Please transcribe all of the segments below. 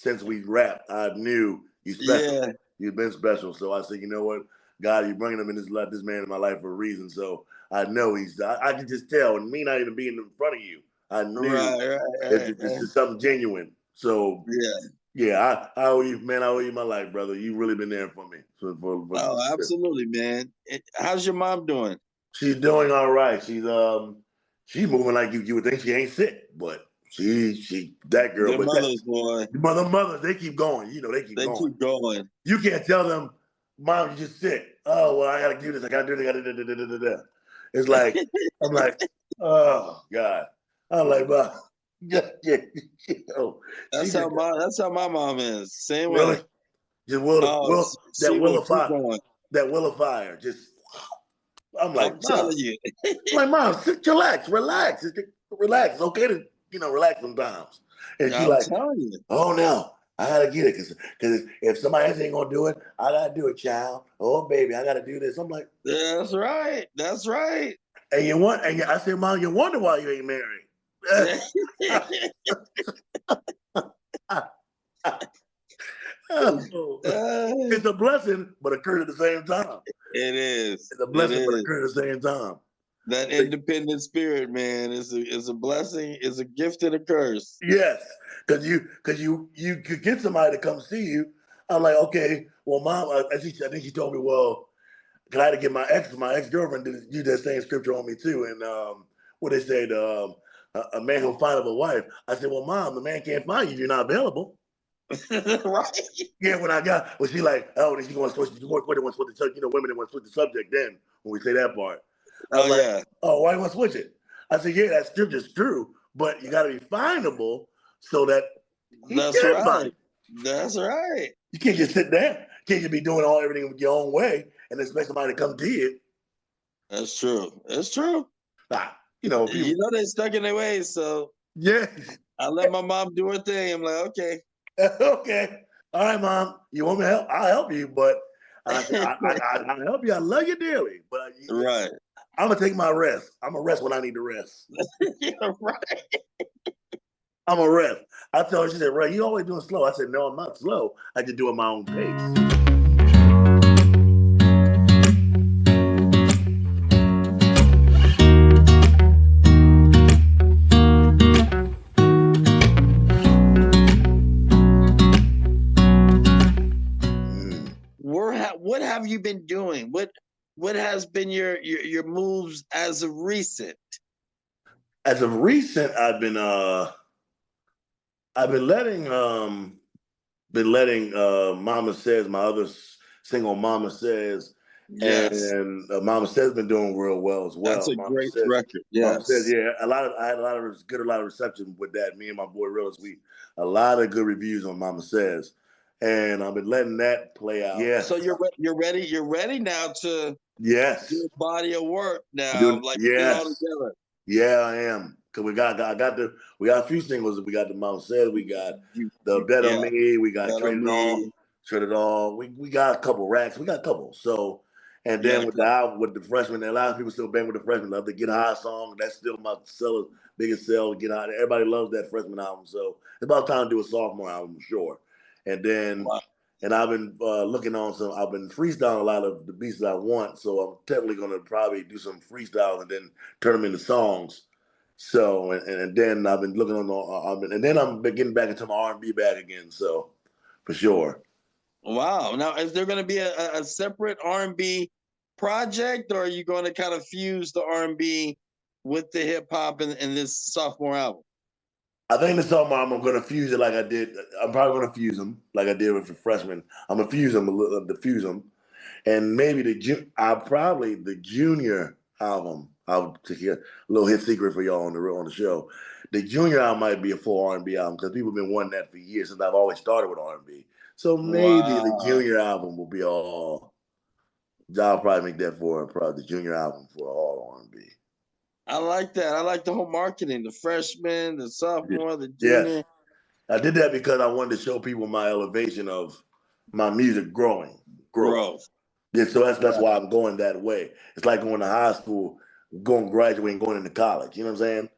since we rapped, I knew you special. Yeah. You've been special. So I said, you know what, God, you're bringing him in this man in my life for a reason. So I know I can just tell, and me not even being in front of you, I knew it's just something genuine. So yeah, I owe you, man. I owe you my life, brother. You've really been there for me. Oh, absolutely, man. How's your mom doing? She's doing all right. She's moving like you would think she ain't sick, but she that girl. Their but mothers, boy. Mothers, they keep going. You know, they keep going. You can't tell them, Mom, you're just sick. Oh, well, I gotta do this. I gotta do this. I gotta do. It's like I'm like, oh God. I'm like, Mom. That's how my mom is. Same really? way. Just that will of fire. Just I'm like, I'm telling you. I'm like, Mom, relax. It's okay to, relax sometimes. And she's like, telling you. Oh no, I gotta get it because if somebody else ain't gonna do it, I gotta do it, child. Oh baby, I gotta do this. I'm like, that's right. That's right. And I said, Mom, you wonder why you ain't married. It's a blessing, but a curse at the same time. It is. It's a blessing, but a curse at the same time. That independent spirit, man, is a blessing, is a gift and a curse. Yes, because you could get somebody to come see you. I'm like, okay, well, Mom, I think she told me, well, because I had to get my ex-girlfriend to use that same scripture on me too. And what they said, a man will find a wife. I said, well, Mom, the man can't find you if you're not available. Right. Yeah, she like, oh, then she going to switch. Women want to switch the subject. Then when we say that part, I was like, oh, why you want to switch it? I said, yeah, that scripture's true, but you got to be findable so that that's right. That's right. You can't just sit there. You can't just be doing everything your own way and expect somebody to come to you. That's true. That's true. People, they're stuck in their ways, so yeah. I let my mom do her thing. I'm like, okay. Okay. All right, Mom. You want me to help? I'll help you, but I'll help you. I love you dearly. But right. I'm gonna take my rest. I'm gonna rest when I need to rest. Yeah, right. I'm gonna rest. I told her, she said, Rell, you always doing slow. I said, no, I'm not slow. I just do it at my own pace. What have you been doing? What has been your moves as of recent? As of recent, I've been letting Mama Says, my other single, Mama Says, and Mama Says been doing real well as well. That's a Mama great Says, record. Yes. Mama Says, yeah, I had a lot of reception with that. Me and my boy Rell, a lot of good reviews on Mama Says, and I've been letting that play out. Yeah. So you're ready. You're ready now to do a body of work now. Put it all together. Yeah, I am. Cause we got a few singles. We got the Mama Says, we got the Bet on Me, we got Trade It All. We got a couple racks. We got a couple. So, and then with the freshman, a lot of people still bang with the freshman. Love the Get High song. That's still my biggest sell. Get High. Everybody loves that freshman album. So it's about time to do a sophomore album, sure. And then, and I've been looking on I've been freestyling a lot of the beats that I want. So I'm technically going to probably do some freestyles and then turn them into songs. So, and then I've been looking on, and then I'm getting back into my R&B bag again. So, for sure. Wow. Now, is there going to be a separate R&B project, or are you going to kind of fuse the R&B with the hip hop in this sophomore album? I think this sophomore I'm going to fuse it like I did. I'm probably going to fuse them like I did with the freshman. I'm going to fuse them and maybe the junior album. I'll take a little hit secret for y'all on the show. The junior album might be a full R&B album because people have been wanting that for years since I've always started with R&B. So maybe the junior album will be all. I'll probably make that the junior album for all R&B. I like that. I like the whole marketing, the freshman, the sophomore, the junior. Yes. I did that because I wanted to show people my elevation of my music growth. Yeah, so that's why I'm going that way. It's like going to high school, graduating, going into college. You know what I'm saying?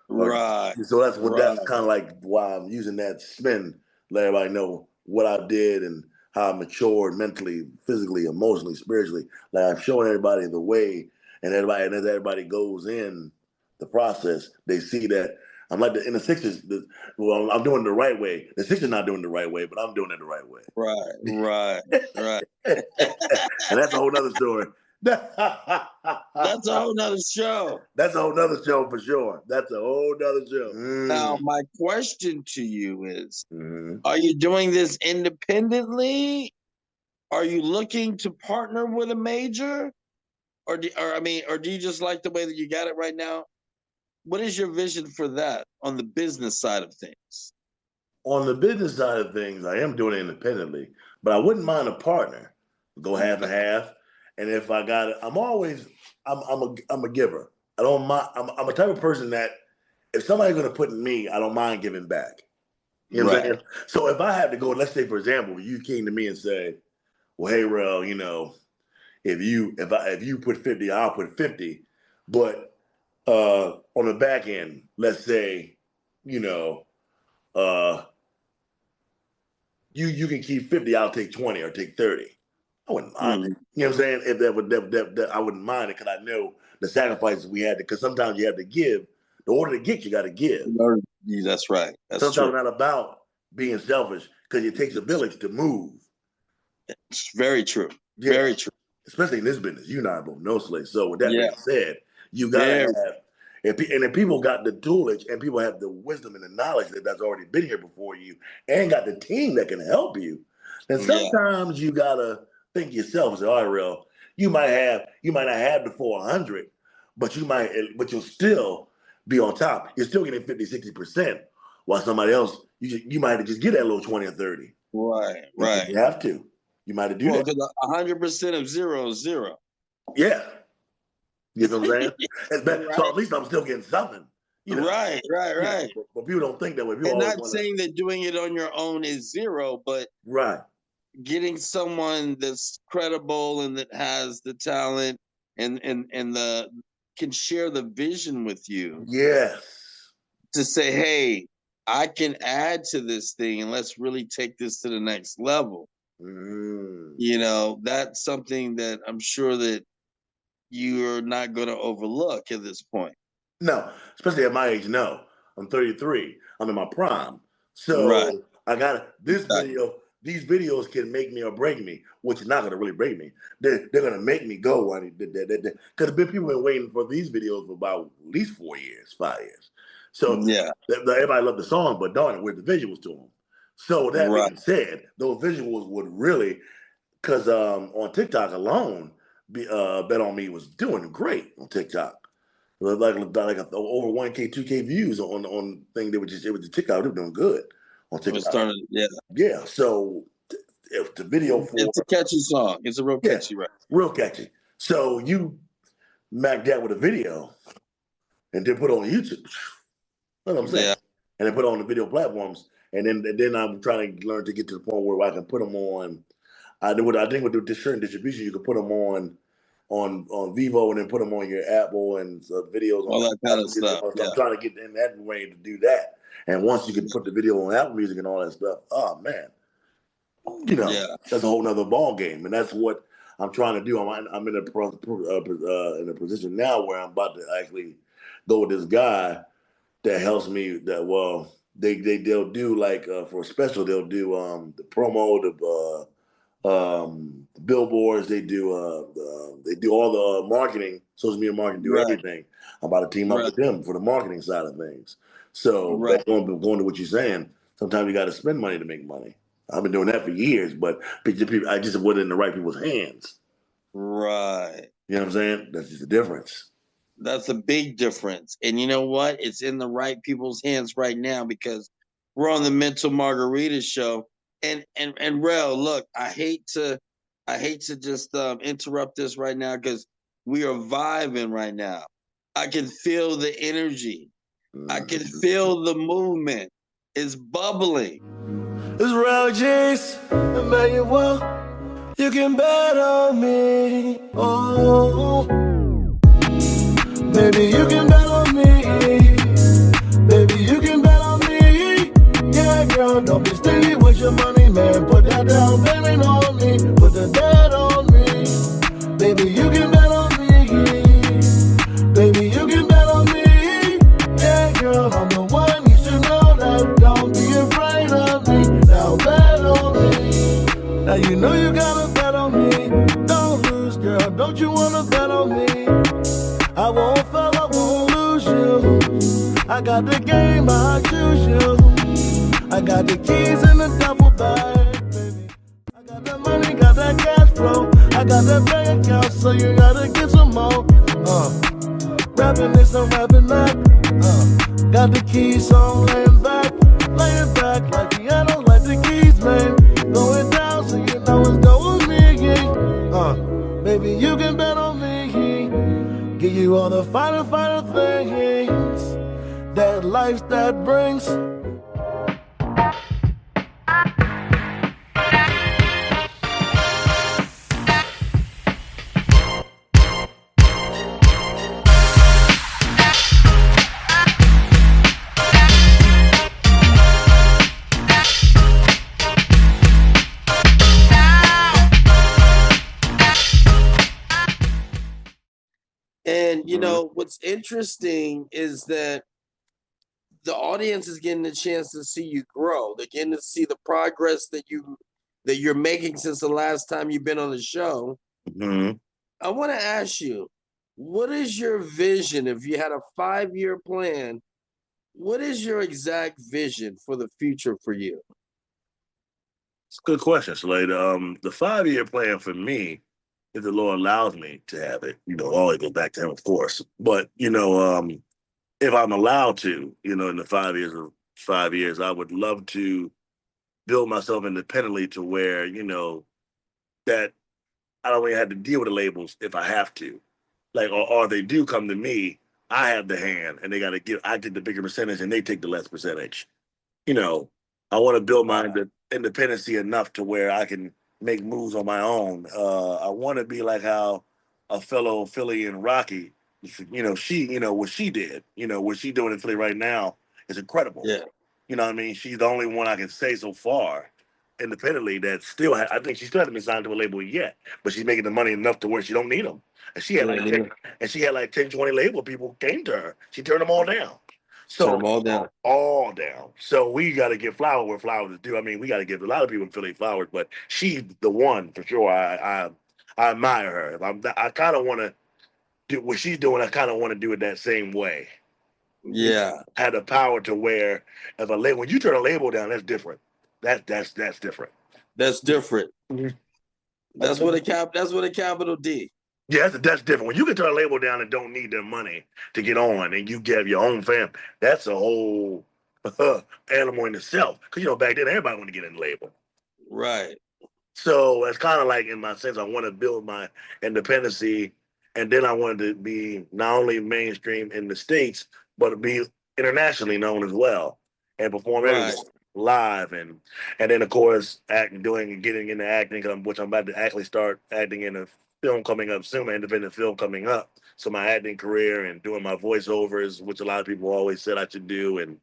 Right. So that's kind of like why I'm using that spin let everybody know what I did and how I matured mentally, physically, emotionally, spiritually. Like I'm showing everybody the way, and as everybody goes in the process, they see that I'm like in the Sixers. I'm doing it the right way. The Sixers not doing it the right way, but I'm doing it the right way. Right. And that's a whole nother story. That's a whole nother show. That's a whole nother show for sure. That's a whole nother show. Now, my question to you is, are you doing this independently? Are you looking to partner with a major? Or do you just like the way that you got it right now? What is your vision for that on the business side of things? On the business side of things, I am doing it independently, but I wouldn't mind a partner. Go half and half. And if I got it, I'm a giver. I don't mind. I'm a type of person that if somebody's going to put in me, I don't mind giving back. You know what I'm saying? So if I had to go, let's say, for example, you came to me and said, well, hey, Rell, if you put 50, I'll put 50. But on the back end, let's say, you can keep 50, I'll take 20 or take 30. I wouldn't mind it. You know what I'm saying? If that I wouldn't mind it because I know the sacrifices we had. Because sometimes you have to give. In order to get, you got to give. That's right. That's sometimes true. Not about being selfish because it takes a village to move. It's very true. Yeah. Very true. Especially in this business, you and I both know, Slay. So with that being said, you got to have. If people got the toolage and people have the wisdom and the knowledge that's already been here before you and got the team that can help you, then sometimes you got to think yourself and say, all right, Rell, you might not have the 400, but you'll still be on top. You're still getting 50, 60%, while somebody else, you might just get that little 20 or 30. Right. You have to. You might have to do that. Because 100% of zero is zero. Yeah. You know what I'm saying? So at least I'm still getting something. Right. But people don't think that way. And not saying that doing it on your own is zero, but getting someone that's credible and that has the talent and can share the vision with you. Yes. To say, hey, I can add to this thing and let's really take this to the next level. That's something that I'm sure that you're not going to overlook at this point. No, especially at my age. No, I'm 33. I'm in my prime. So I got this video. These videos can make me or break me, which is not going to really break me. They're going to make me go. Because people been waiting for these videos for about at least 4 years, 5 years. So everybody loved the song, but darn it, where's the visuals to them? So that being said, those visuals would really, because on TikTok alone, Bet On Me was doing great on TikTok. It was like over 1K, 2K views on thing. It was the TikTok. They were doing good on TikTok. Yeah. So if the video it's a catchy song. It's a real catchy record. Real catchy. So you mac that with a video and then put it on YouTube. That's what I'm saying. And then put it on the video platforms. And then I'm trying to learn to get to the point where I can put them on. I think with the certain distribution, you can put them on Vivo and then put them on your Apple and videos. All that kind of stuff. So I'm trying to get in that way to do that. And once you can put the video on Apple Music and all that stuff, oh man, that's a whole nother ball game. And that's what I'm trying to do. I'm in a position now where I'm about to actually go with this guy that helps me. They'll do like for a special, they'll do the promo, the billboards. They do all the marketing, social media marketing, do everything. I'm about to team up with them for the marketing side of things. So going to what you're saying, sometimes you got to spend money to make money. I've been doing that for years, but I just wasn't in the right people's hands. Right. You know what I'm saying? That's just the difference. That's a big difference. And you know what? It's in the right people's hands right now because we're on the Mental Margarita show. And Rell, look, I hate to just interrupt this right now because we are vibing right now. I can feel the energy. I can feel the movement. It's bubbling. It's Rell G's, and baby, well, you can bet on me. Oh, baby, you can bet on me. Baby, you can bet on me. Yeah, girl, don't be stingy. your money, man. Put that down payment on me. Put the debt on me. Baby, you can bet on me. Baby, you can bet on me. Yeah, girl, I'm the one. You should know that. Don't be afraid of me. Now bet on me. Now you know you gotta bet on me. Don't lose, girl. Don't you wanna bet on me? I won't fail, I won't lose you. I got the game, I choose you. I got the keys in the double bag, baby. I got that money, got that cash flow. I got that bank account, so you gotta get some more. Rapping this, I'm rapping that. Got the keys, so I'm laying back like piano, like the keys, man. Going down, so you know it's going with me. Baby, you can bet on me. Give you all the finer things that life that brings. And you know what's interesting is that the audience is getting a chance to see you grow. They're getting to see the progress that you're making since the last time you've been on the show. Mm-hmm. I want to ask you, what is your vision? If you had a 5-year plan, what is your exact vision for the future for you? It's a good question, Slade. The 5-year plan for me, if the Lord allows me to have it, always go back to Him, of course. But if I'm allowed to, in the 5 years, I would love to build myself independently to where that I don't really have to deal with the labels if I have to, like, or they do come to me. I have the hand, and I take the bigger percentage, and they take the less percentage. I want to build my independency enough to where I can make moves on my own. I want to be like how a fellow Philly and Rocky, what she did, what she's doing in Philly right now is incredible. Yeah. You know what I mean? She's the only one I can say so far independently that still, I think she still hasn't been signed to a label yet, but she's making the money enough to where she don't need them. And she had like 10, 20 label people came to her. She turned them all down. So Turn them all down. All down. So we got to give flowers where flowers is due. I mean, we got to give a lot of people in Philly flowers, but she's the one for sure. I admire her. I kind of want to do what she's doing. I kind of want to do it that same way. Yeah. Had the power to where if when you turn a label down, that's different. That's different. That's different. Mm-hmm. That's what a capital D. Yeah, that's different. When you can turn a label down and don't need their money to get on, and you have your own family, that's a whole animal in itself. Because back then everybody wanted to get in the label, right? So it's kind of like, in my sense, I want to build my independency, and then I wanted to be not only mainstream in the States, but to be internationally known as well, and perform everything live, and then of course getting into acting, which I'm about to actually start acting in a film coming up soon, my independent film coming up. So my acting career and doing my voiceovers, which a lot of people always said I should do, and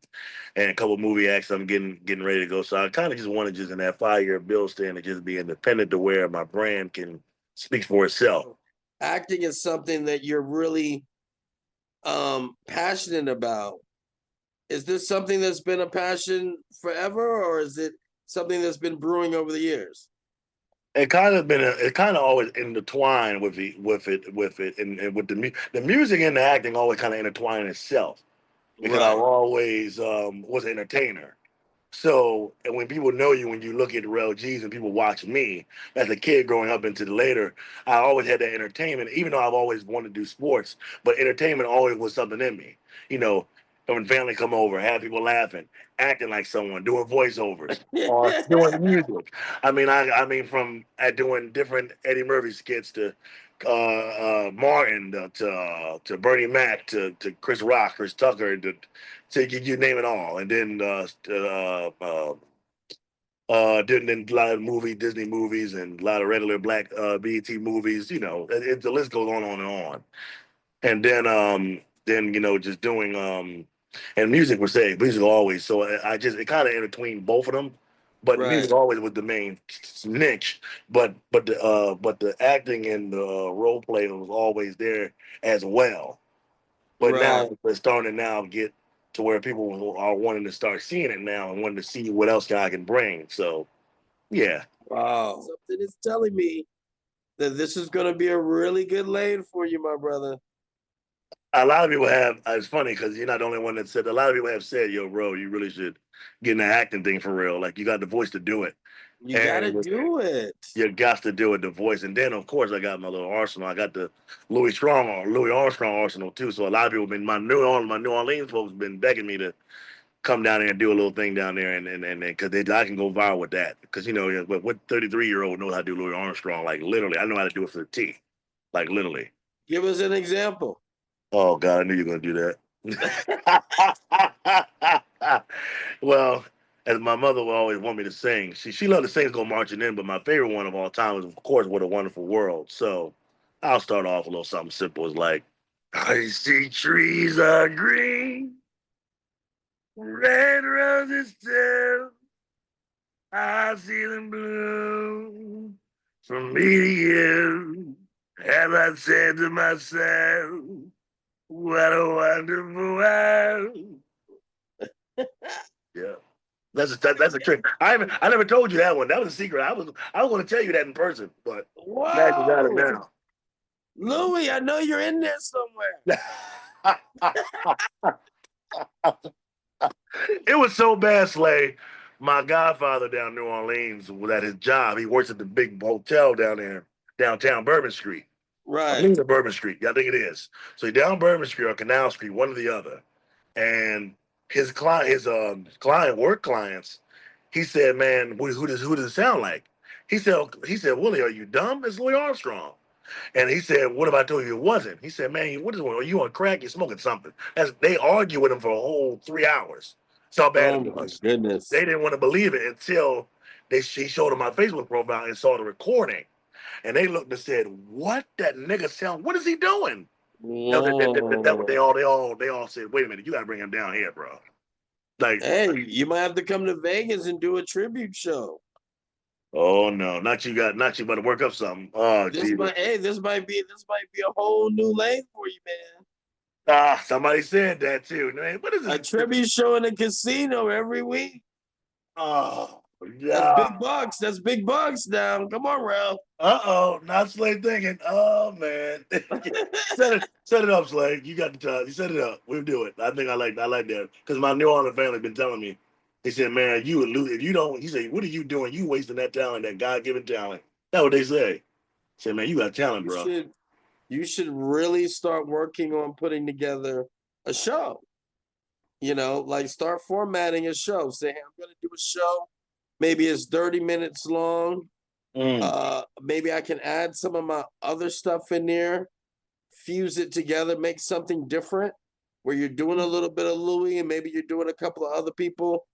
a couple movie acts I'm getting ready to go. So I kind of just want to in that 5-year build stand to just be independent to where my brand can speak for itself. Acting is something that you're really passionate about. Is this something that's been a passion forever, or is it something that's been brewing over the years? It kind of always intertwined with it, and with the music and the acting always kind of intertwined itself, because I always was an entertainer. So, and when people know you, when you look at Rell G's and people watch me as a kid growing up into the later, I always had that entertainment, even though I've always wanted to do sports, but entertainment always was something in me. When family come over, have people laughing, acting like someone, doing voiceovers, or doing music. I mean, from doing different Eddie Murphy skits to Martin to Bernie Mac to Chris Rock, Chris Tucker, to you name it all, and then then a lot of Disney movies, and a lot of regular black BET movies. The list goes on and on. And then just doing and music per se, music always. So it kind of in between both of them. But music always was the main niche. But the acting and the role play was always there as well. But now it's starting to now get to where people are wanting to start seeing it now and wanting to see what else I can bring. So, yeah. Wow. Something is telling me that this is going to be a really good lane for you, my brother. A lot of people have, it's funny because you're not the only one that said, a lot of people have said, yo, bro, you really should get in the acting thing for real. Like, you got the voice to do it. You got to do it. You got to do it, the voice. And then, of course, I got my little arsenal. I got the Louis Armstrong arsenal, too. So a lot of people been, my New Orleans folks been begging me to come down there and do a little thing down there, and because I can go viral with that. Because, you know, what 33-year-old knows how to do Louis Armstrong? Like, literally, I know how to do it for the T. Like, literally. Give us an example. Oh, God, I knew you were going to do that. Well, as my mother would always want me to sing, she loved to sing Go Marching In, but my favorite one of all time is, of course, What a Wonderful World. So I'll start off a little something simple. It's like, I see trees are green, red roses too. I see them bloom from me to you. As I said to myself, what a wonderful world. Yeah. That's a trick. I never told you that one. That was a secret. I was going to tell you that in person, but glad you got it now. Louis, I know you're in there somewhere. It was so bad, Slay. My godfather down in New Orleans was at his job. He works at the big hotel down there, downtown Bourbon Street. Right. I think it's Bourbon Street. Yeah, I think it is. So he's down Bourbon Street or Canal Street, one or the other. And his work clients, he said, man, who does it sound like? He said, Willie, are you dumb? It's Louis Armstrong. And he said, what if I told you it wasn't? He said, man, what is it? Are you on crack? You're smoking something. They argued with him for a whole 3 hours. That's how bad it was. Goodness. They didn't want to believe it until she showed him my Facebook profile and saw the recording. And they looked and said, what? That nigga sound, what is he doing? They all said, wait a minute, you got to bring him down here, bro. Like, hey, you might have to come to Vegas and do a tribute show. Oh no, not you better work up something. Oh, this might be a whole new lane for you, man. Somebody said that too. Man, what is this? A tribute show in a casino every week. Oh, yeah. That's big bucks. That's big bucks now. Come on, Rell. Not Slay thinking. Oh man. set it up, Slay. You got the time. You set it up. We'll do it. I think I like that. Because my New Orleans family been telling me. They said, man, you would lose if you don't. He said, what are you doing? You wasting that talent, that God-given talent. That's what they say. He said, man, you got talent, bro. You should really start working on putting together a show. You know, like start formatting a show. Say, hey, I'm going to do a show. Maybe it's 30 minutes long. Maybe I can add some of my other stuff in there, fuse it together, make something different where you're doing a little bit of Louis and maybe you're doing a couple of other people.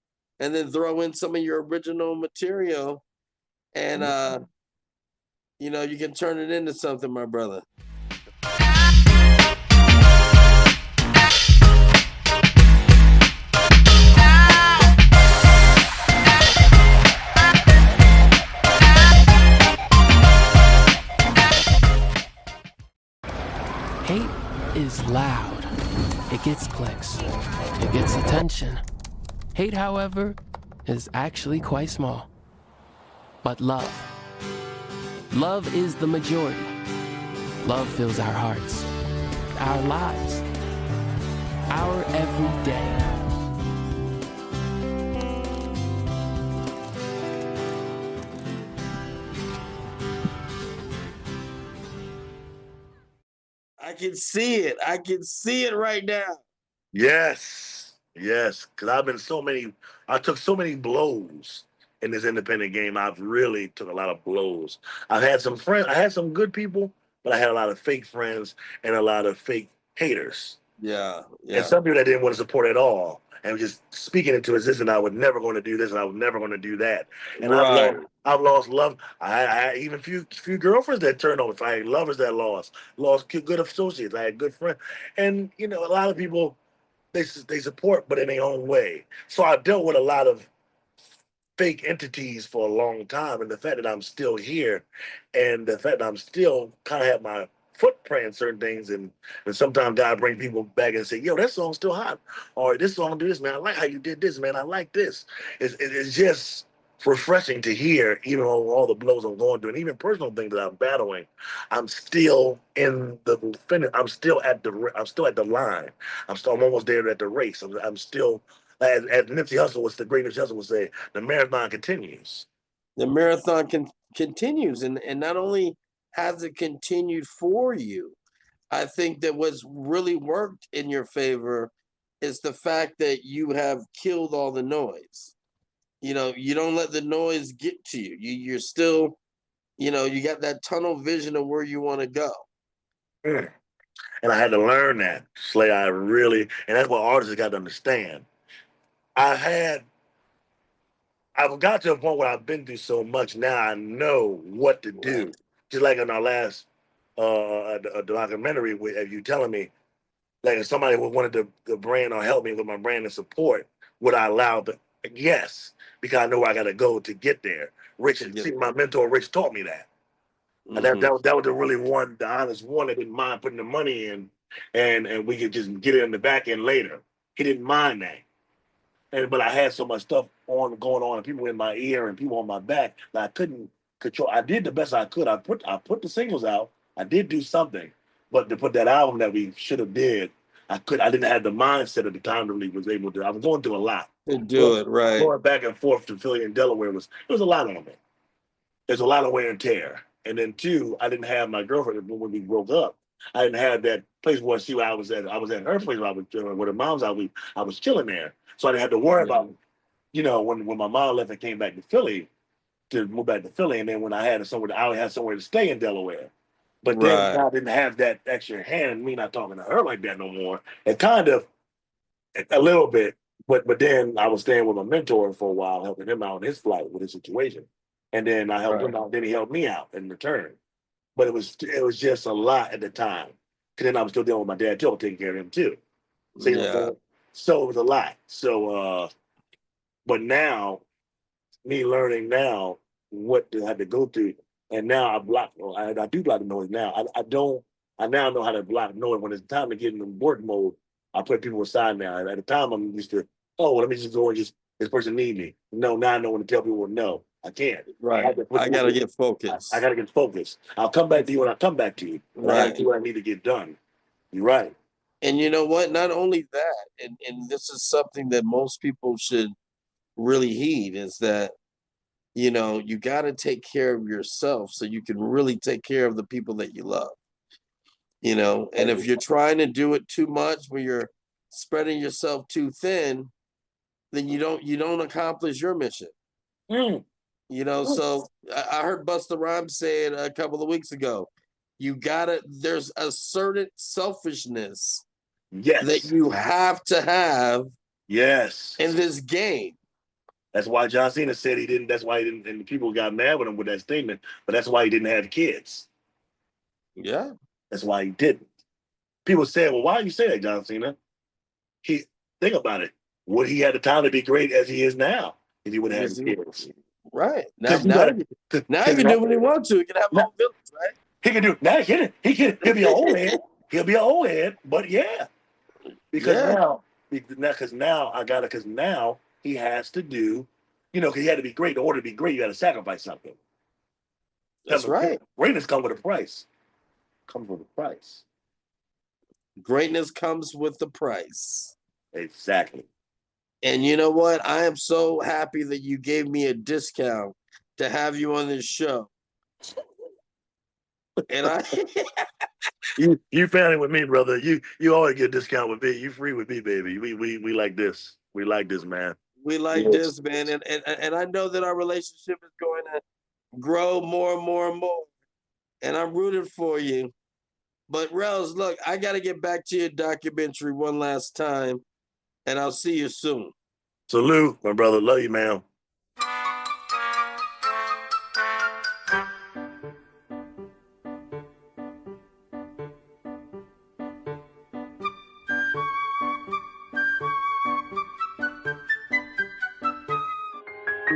And then throw in some of your original material, and you know, you can turn it into something, my brother. Hate is loud. It gets clicks. It gets attention. Hate, however, is actually quite small. But love is the majority. Love fills our hearts, our lives, our every day. I can see it. I can see it right now. Yes, because I took so many blows in this independent game. I've really took a lot of blows. I had some good people, but I had a lot of fake friends and a lot of fake haters. Yeah. And some people that didn't want to support at all and just speaking into existence. I was never going to do this and I was never going to do that. And I've lost love. I even few girlfriends that turned on. I had lovers that lost good associates. I had good friends. And, you know, a lot of people, they support, but in their own way. So I dealt with a lot of fake entities for a long time, and the fact that I'm still here, and the fact that I'm still kind of have my footprint in certain things, and sometimes God bring people back and say, "Yo, that song's still hot," or "This song do this, man. I like how you did this, man. I like this." It's just refreshing to hear, even all the blows I'm going through, and even personal things that I'm battling. I'm still in the finish. I'm still at the line. I'm almost there at the race. I'm still, as Nipsey Hussle was the great Nipsey Hussle would say, the marathon continues. The marathon continues, and not only has it continued for you, I think that what's really worked in your favor is the fact that you have killed all the noise. You know, you don't let the noise get to you. You're still, you know, you got that tunnel vision of where you want to go. Mm. And I had to learn that, Slay. And that's what artists got to understand. I've got to a point where I've been through so much now. I know what to do. Right. Just like in our last documentary, with you telling me, like if somebody wanted the brand or help me with my brand and support, would I allow the yes? Because I know where I got to go to get there. My mentor Rich taught me that. And that was the really the honest one that didn't mind putting the money in, and we could just get it in the back end later. He didn't mind that. But I had so much stuff going on, and people in my ear and people on my back that I couldn't control. I did the best I could. I put the singles out. I did do something, but to put that album that we should have did, I didn't have the mindset at the time to really was able to. I was going through a lot. To do it right. Going back and forth to Philly and Delaware was a lot on me. There's a lot of wear and tear. And then two, I didn't have my girlfriend when we broke up. I didn't have that place where I was at. I was at her place where I was with her mom's. I was chilling there, so I didn't have to worry about, when my mom left and came back to Philly, to move back to Philly, and then when I had somewhere to stay in Delaware. But then I didn't have that extra hand. Me not talking to her like that no more. It kind of a little bit, but then I was staying with my mentor for a while, helping him out in his flight with his situation. And then I helped him out. Then he helped me out in return. But it was just a lot at the time. Because then I was still dealing with my dad too, taking care of him too. So it was a lot. So, but now, me learning now what to have to go through, and now I do block the noise now. I now know how to block noise when it's time to get in the work mode. I put people aside now. And at the time, I'm used to, let me just go and this person need me. No, now I know when to tell people no. I can't. Right. I got to get focused. I got to get focused. I'll come back to you when I come back to you. Right. I got to do what I need to get done. You're right. And you know what? Not only that, and this is something that most people should really heed, is that, you got to take care of yourself so you can really take care of the people that you love. And if you're trying to do it too much, where you're spreading yourself too thin, then you don't accomplish your mission. So I heard Busta Rhymes say it a couple of weeks ago. There's a certain selfishness that you have to have in this game. That's why John Cena said he didn't, that's why he didn't, and people got mad with him with that statement, but that's why he didn't have kids. Yeah. That's why he didn't. People said, well, why do you say that, John Cena? Think about it. Would he have the time to be great as he is now if he would have kids? Right. Now he can do what he wants to. He can have home village, right? He can do now. He'll be an old head. He'll be an old head, but yeah. Because now he has to do, because he had to be great. In order to be great, you got to sacrifice something. That's right. Greatness comes with a price. Greatness comes with the price. Exactly. And you know what? I am so happy that you gave me a discount to have you on this show. And you family with me, brother. You always get a discount with me. You free with me, baby. We like this. We like this, man. We like this, man. And I know that our relationship is going to grow more and more and more. And I'm rooting for you. But Rells, look, I got to get back to your documentary one last time. And I'll see you soon. Salute, my brother. Love you, man.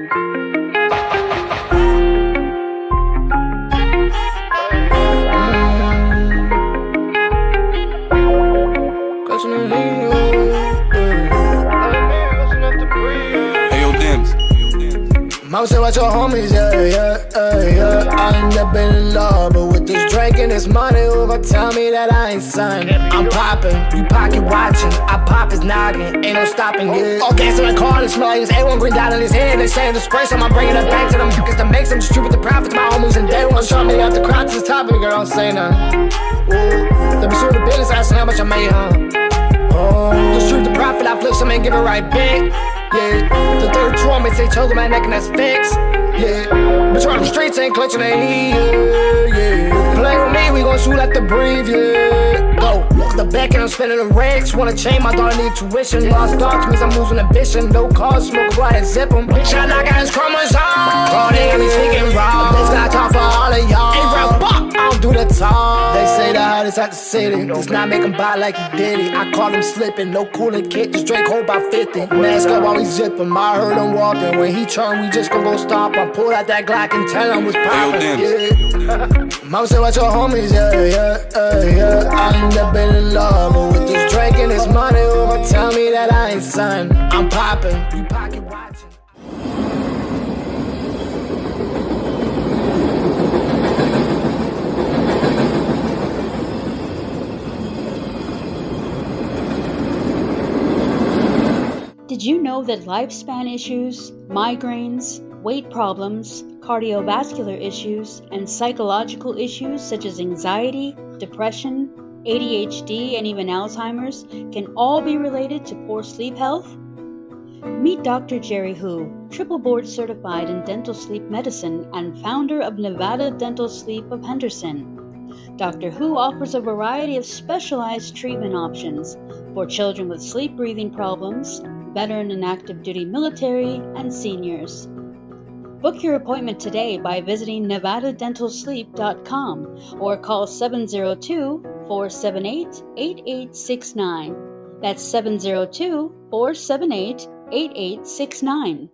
Mom said, watch your homies, yeah. I ain't never been in love, but with this drink and this money, who gon' tell me that I ain't son? I'm poppin', you pocket watching, I pop his noggin, ain't no stopping, yeah. All gas in the car, and smell like this A1 green dot in his head. They saying the spray, so I'm bringing it back to them niggas to make some distribute the profits. My homies and day one, showing me out the crowd to the top, and girl, don't say nothing. Let me show the business, I see how much I made, distribute the profit, I flip some and give it right back. Yeah, the third trauma, say choke my neck and that's fixed. Yeah, bitch on the streets ain't clutching the heat. Yeah. Play with me, we gon' shoot at the breathe. Yeah, go. The back and I'm spending the racks. Wanna chain, my daughter need tuition. Lost dogs means I'm losing ambition. No cars, smoke right and zip 'em. Shot knock out his chromosomes. Oh, they got me speaking raw. This got talk for all of y'all. Ain't real fuck, I don't do the talk. They say the hottest at the city. Does not make him buy like he did it. I call him slipping, no cooling kit. Just Drake hold by 50. Mask up while we zip him. I heard him walking. When he turn, we just gon' go stomp. I pulled out that Glock and tell him was poppin'. Yeah. Mom said, watch your homies, yeah. I ain't never been in love, but with this drink and this money, who gon' tell me that I ain't son? I'm poppin', you pocket watching. Did you know that lifespan issues, migraines, weight problems, cardiovascular issues, and psychological issues such as anxiety, depression, ADHD, and even Alzheimer's can all be related to poor sleep health? Meet Dr. Jerry Hu, triple board certified in dental sleep medicine and founder of Nevada Dental Sleep of Henderson. Dr. Hu offers a variety of specialized treatment options for children with sleep breathing problems, veteran and active duty military, and seniors. Book your appointment today by visiting nevadadentalsleep.com or call 702-478-8869. That's 702-478-8869.